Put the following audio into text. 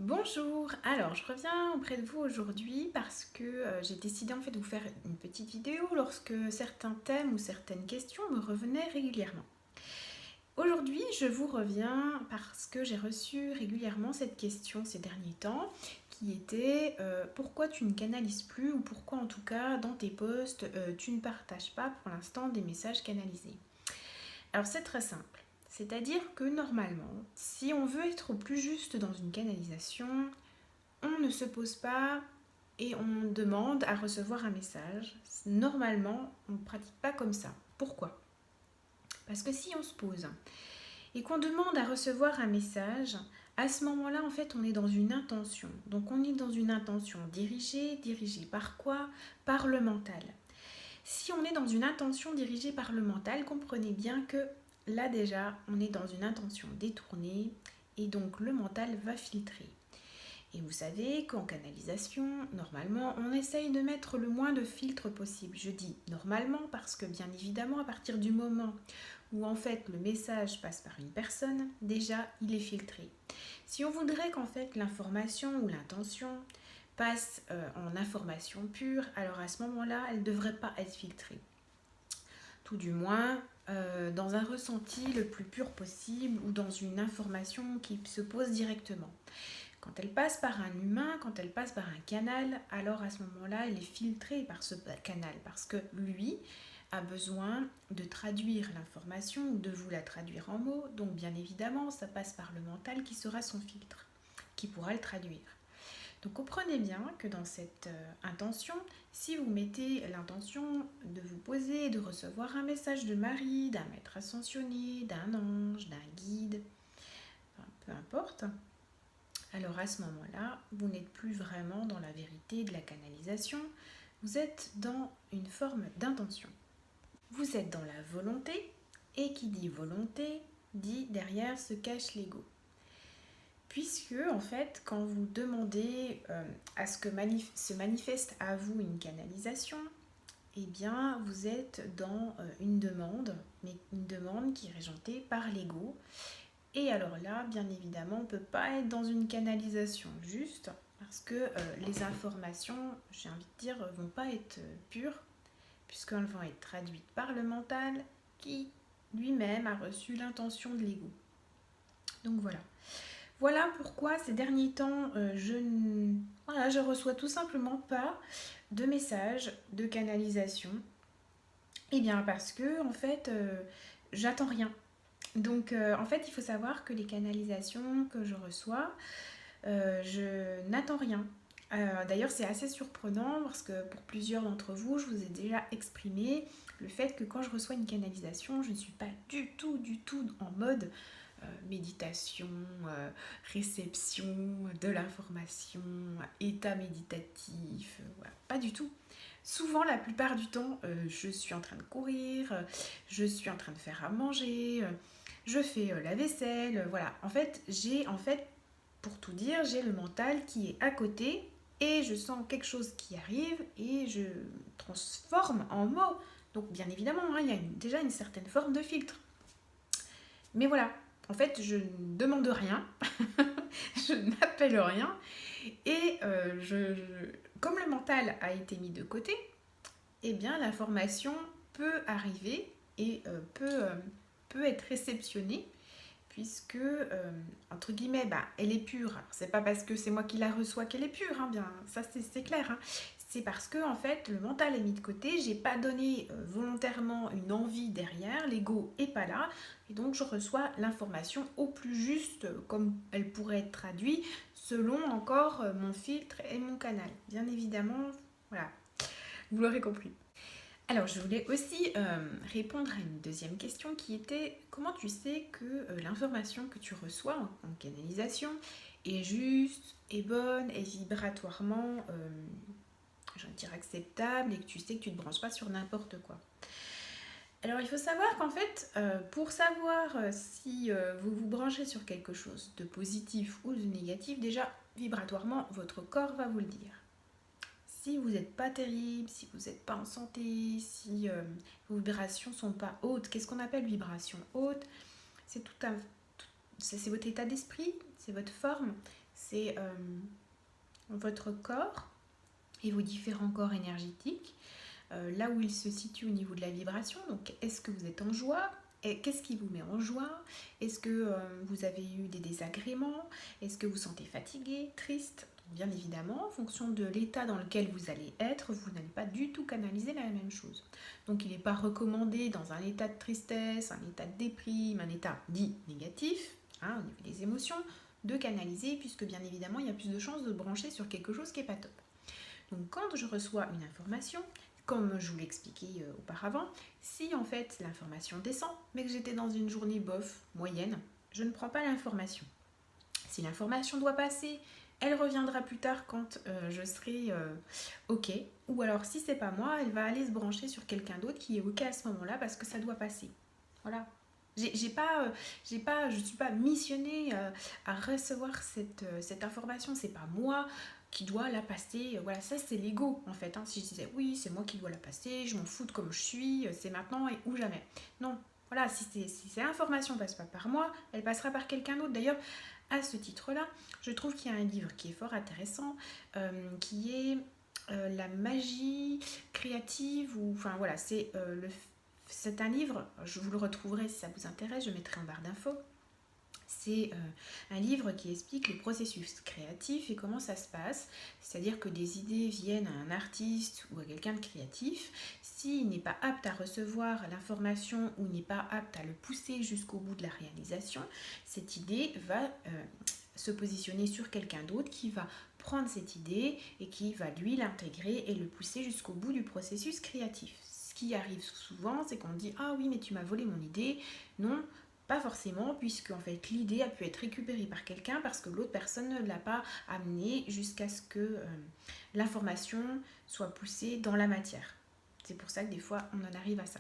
Bonjour, alors je reviens auprès de vous aujourd'hui parce que j'ai décidé en fait de vous faire une petite vidéo lorsque certains thèmes ou certaines questions me revenaient régulièrement. Aujourd'hui je vous reviens parce que j'ai reçu régulièrement cette question ces derniers temps qui était pourquoi tu ne canalises plus ou pourquoi en tout cas dans tes posts tu ne partages pas pour l'instant des messages canalisés. Alors c'est très simple. C'est-à-dire que normalement, si on veut être au plus juste dans une canalisation, on ne se pose pas et on demande à recevoir un message. Normalement, on ne pratique pas comme ça. Pourquoi? Parce que si on se pose et qu'on demande à recevoir un message, à ce moment-là, en fait, on est dans une intention. Donc, on est dans une intention dirigée. Dirigée par quoi? Par le mental. Si on est dans une intention dirigée par le mental, comprenez bien que là déjà, on est dans une intention détournée et donc le mental va filtrer. Et vous savez qu'en canalisation, normalement, on essaye de mettre le moins de filtres possible. Je dis normalement parce que bien évidemment, à partir du moment où en fait le message passe par une personne, déjà il est filtré. Si on voudrait qu'en fait l'information ou l'intention passe en information pure, alors à ce moment-là, elle ne devrait pas être filtrée. Tout du moins dans un ressenti le plus pur possible ou dans une information qui se pose directement. Quand elle passe par un humain, quand elle passe par un canal, alors à ce moment-là, elle est filtrée par ce canal parce que lui a besoin de traduire l'information ou de vous la traduire en mots. Donc bien évidemment, ça passe par le mental qui sera son filtre, qui pourra le traduire. Donc comprenez bien que dans cette intention, si vous mettez l'intention de vous poser, de recevoir un message de Marie, d'un maître ascensionné, d'un ange, d'un guide, enfin, peu importe, alors à ce moment-là, vous n'êtes plus vraiment dans la vérité de la canalisation, vous êtes dans une forme d'intention. Vous êtes dans la volonté, et qui dit volonté, dit derrière se cache l'ego. Puisque, en fait, quand vous demandez à ce que se manifeste à vous une canalisation, eh bien, vous êtes dans une demande, mais une demande qui est régentée par l'ego. Et alors là, bien évidemment, on ne peut pas être dans une canalisation juste, parce que les informations, j'ai envie de dire, vont pas être pures, puisqu'elles vont être traduites par le mental, qui lui-même a reçu l'intention de l'ego. Donc voilà. Voilà pourquoi ces derniers temps, je reçois tout simplement pas de messages de canalisation. Eh bien parce que en fait, j'attends rien. Donc en fait, il faut savoir que les canalisations que je reçois, je n'attends rien. D'ailleurs, c'est assez surprenant parce que pour plusieurs d'entre vous, je vous ai déjà exprimé le fait que quand je reçois une canalisation, je ne suis pas du tout en mode méditation, réception de l'information, état méditatif, voilà, pas du tout. Souvent, la plupart du temps, je suis en train de courir, je suis en train de faire à manger, je fais la vaisselle, voilà. En fait, pour tout dire, j'ai le mental qui est à côté et je sens quelque chose qui arrive et je transforme en mots. Donc, bien évidemment, hein, il y a déjà une certaine forme de filtre. Mais voilà, en fait, je ne demande rien, je n'appelle rien. Et comme le mental a été mis de côté, eh bien l'information peut arriver et peut être réceptionnée puisque, entre guillemets, bah, elle est pure. Alors, c'est pas parce que c'est moi qui la reçois qu'elle est pure, hein, bien, ça c'est clair. Hein. C'est parce que, en fait, le mental est mis de côté, j'ai pas donné volontairement une envie derrière, l'ego est pas là, et donc je reçois l'information au plus juste, comme elle pourrait être traduite, selon encore mon filtre et mon canal. Bien évidemment, voilà, vous l'aurez compris. Alors, je voulais aussi répondre à une deuxième question qui était comment tu sais que l'information que tu reçois en canalisation est juste, est bonne, est vibratoirement, je veux dire, acceptable et que tu sais que tu ne te branches pas sur n'importe quoi. Alors, il faut savoir qu'en fait, pour savoir si vous vous branchez sur quelque chose de positif ou de négatif, déjà, vibratoirement, votre corps va vous le dire. Si vous n'êtes pas terrible, si vous n'êtes pas en santé, si vos vibrations ne sont pas hautes, qu'est-ce qu'on appelle vibration haute? C'est c'est votre état d'esprit, c'est votre forme, c'est votre corps et vos différents corps énergétiques, là où ils se situent au niveau de la vibration. Donc, est-ce que vous êtes en joie? Et qu'est-ce qui vous met en joie? Est-ce que vous avez eu des désagréments? Est-ce que vous sentez fatigué, triste? Bien évidemment, en fonction de l'état dans lequel vous allez être, vous n'allez pas du tout canaliser la même chose. Donc il n'est pas recommandé dans un état de tristesse, un état de déprime, un état dit négatif, au niveau des émotions, de canaliser, puisque bien évidemment il y a plus de chances de brancher sur quelque chose qui n'est pas top. Donc quand je reçois une information, comme je vous l'expliquais auparavant, si en fait l'information descend, mais que j'étais dans une journée bof, moyenne, je ne prends pas l'information. Si l'information doit passer, elle reviendra plus tard quand je serai OK. Ou alors si c'est pas moi, elle va aller se brancher sur quelqu'un d'autre qui est OK à ce moment-là parce que ça doit passer. Voilà. Je suis pas missionnée à recevoir cette information. C'est pas moi qui dois la passer. Voilà, ça c'est l'ego en fait. Si je disais oui, c'est moi qui dois la passer, je m'en fous de comme je suis, c'est maintenant et ou jamais. Non, voilà, si cette information passe pas par moi, elle passera par quelqu'un d'autre. D'ailleurs, à ce titre-là, je trouve qu'il y a un livre qui est fort intéressant, qui est la magie créative, ou enfin voilà, c'est un livre, je vous le retrouverai si ça vous intéresse, je mettrai en barre d'infos. C'est un livre qui explique le processus créatif et comment ça se passe. C'est-à-dire que des idées viennent à un artiste ou à quelqu'un de créatif. S'il n'est pas apte à recevoir l'information ou n'est pas apte à le pousser jusqu'au bout de la réalisation, cette idée va se positionner sur quelqu'un d'autre qui va prendre cette idée et qui va lui l'intégrer et le pousser jusqu'au bout du processus créatif. Ce qui arrive souvent, c'est qu'on dit « Ah oui, mais tu m'as volé mon idée ». Non, pas forcément, puisque en fait l'idée a pu être récupérée par quelqu'un parce que l'autre personne ne l'a pas amenée jusqu'à ce que l'information soit poussée dans la matière. C'est pour ça que des fois on en arrive à ça.